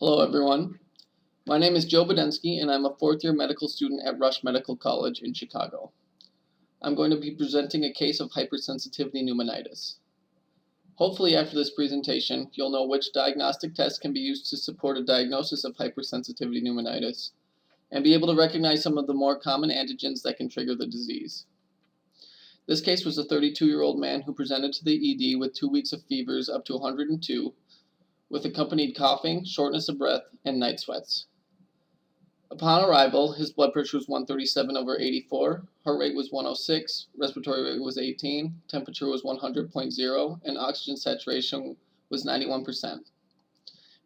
Hello everyone, my name is Joe Budenske and I'm a fourth year medical student at Rush Medical College in Chicago. I'm going to be presenting a case of hypersensitivity pneumonitis. Hopefully after this presentation, you'll know which diagnostic tests can be used to support a diagnosis of hypersensitivity pneumonitis and be able to recognize some of the more common antigens that can trigger the disease. This case was a 32-year-old man who presented to the ED with 2 weeks of fevers up to 102, with accompanied coughing, shortness of breath, and night sweats. Upon arrival, his blood pressure was 137/84, heart rate was 106, respiratory rate was 18, temperature was 100.0, and oxygen saturation was 91%.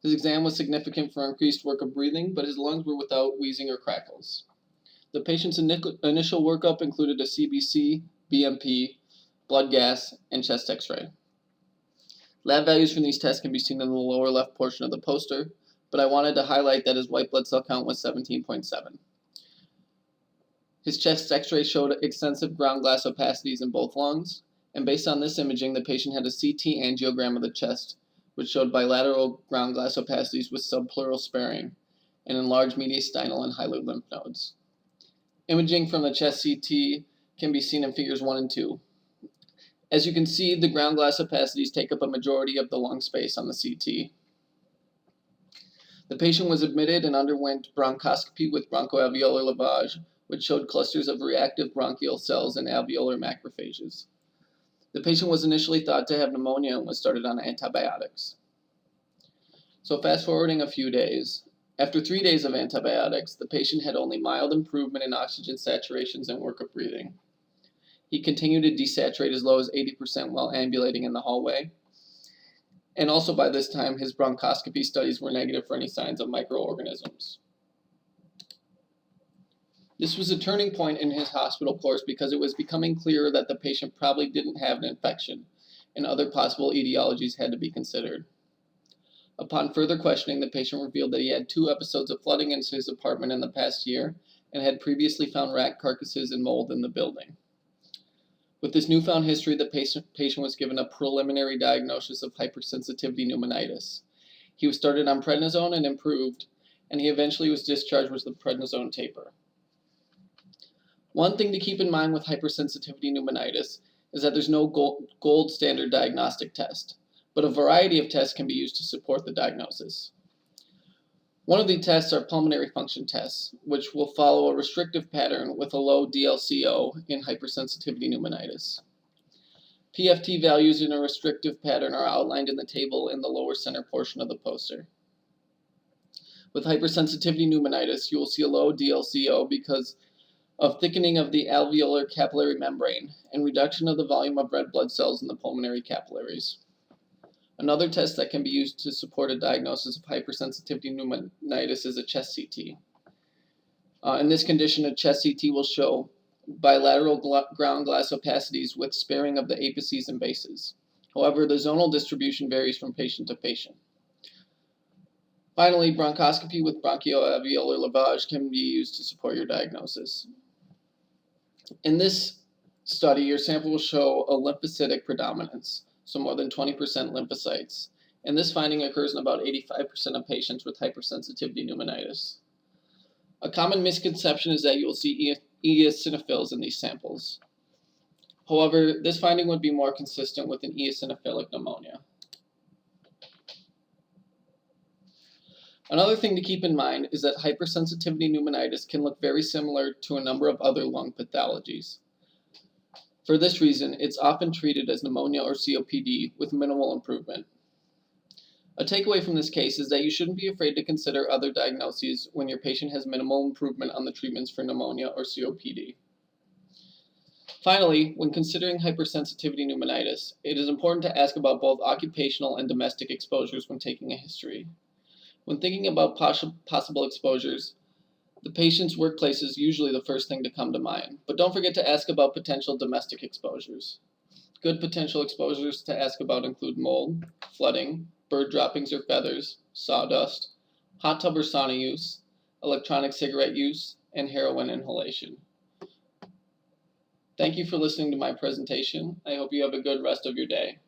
His exam was significant for increased work of breathing, but his lungs were without wheezing or crackles. The patient's initial workup included a CBC, BMP, blood gas, and chest x-ray. Lab values from these tests can be seen in the lower left portion of the poster, but I wanted to highlight that his white blood cell count was 17.7. His chest x-ray showed extensive ground glass opacities in both lungs, and based on this imaging, the patient had a CT angiogram of the chest, which showed bilateral ground glass opacities with subpleural sparing and enlarged mediastinal and hilar lymph nodes. Imaging from the chest CT can be seen in figures 1 and 2. As you can see, the ground glass opacities take up a majority of the lung space on the CT. The patient was admitted and underwent bronchoscopy with bronchoalveolar lavage, which showed clusters of reactive bronchial cells and alveolar macrophages. The patient was initially thought to have pneumonia and was started on antibiotics. So fast forwarding a few days, after 3 days of antibiotics, the patient had only mild improvement in oxygen saturations and work of breathing. He continued to desaturate as low as 80% while ambulating in the hallway. And also by this time, his bronchoscopy studies were negative for any signs of microorganisms. This was a turning point in his hospital course because it was becoming clearer that the patient probably didn't have an infection, and other possible etiologies had to be considered. Upon further questioning, the patient revealed that he had 2 episodes of flooding into his apartment in the past year and had previously found rat carcasses and mold in the building. With this newfound history, the patient was given a preliminary diagnosis of hypersensitivity pneumonitis. He was started on prednisone and improved, and he eventually was discharged with the prednisone taper. One thing to keep in mind with hypersensitivity pneumonitis is that there's no gold standard diagnostic test, but a variety of tests can be used to support the diagnosis. One of the tests are pulmonary function tests, which will follow a restrictive pattern with a low DLCO in hypersensitivity pneumonitis. PFT values in a restrictive pattern are outlined in the table in the lower center portion of the poster. With hypersensitivity pneumonitis, you will see a low DLCO because of thickening of the alveolar capillary membrane and reduction of the volume of red blood cells in the pulmonary capillaries. Another test that can be used to support a diagnosis of hypersensitivity pneumonitis is a chest CT. In this condition, a chest CT will show bilateral ground glass opacities with sparing of the apices and bases. However, the zonal distribution varies from patient to patient. Finally, bronchoscopy with bronchoalveolar lavage can be used to support your diagnosis. In this study, your sample will show a lymphocytic predominance, so more than 20% lymphocytes, and this finding occurs in about 85% of patients with hypersensitivity pneumonitis. A common misconception is that you will see eosinophils in these samples. However, this finding would be more consistent with an eosinophilic pneumonia. Another thing to keep in mind is that hypersensitivity pneumonitis can look very similar to a number of other lung pathologies. For this reason, it's often treated as pneumonia or COPD with minimal improvement. A takeaway from this case is that you shouldn't be afraid to consider other diagnoses when your patient has minimal improvement on the treatments for pneumonia or COPD. Finally, when considering hypersensitivity pneumonitis, it is important to ask about both occupational and domestic exposures when taking a history. When thinking about possible exposures, the patient's workplace is usually the first thing to come to mind, but don't forget to ask about potential domestic exposures. Good potential exposures to ask about include mold, flooding, bird droppings or feathers, sawdust, hot tub or sauna use, electronic cigarette use, and heroin inhalation. Thank you for listening to my presentation. I hope you have a good rest of your day.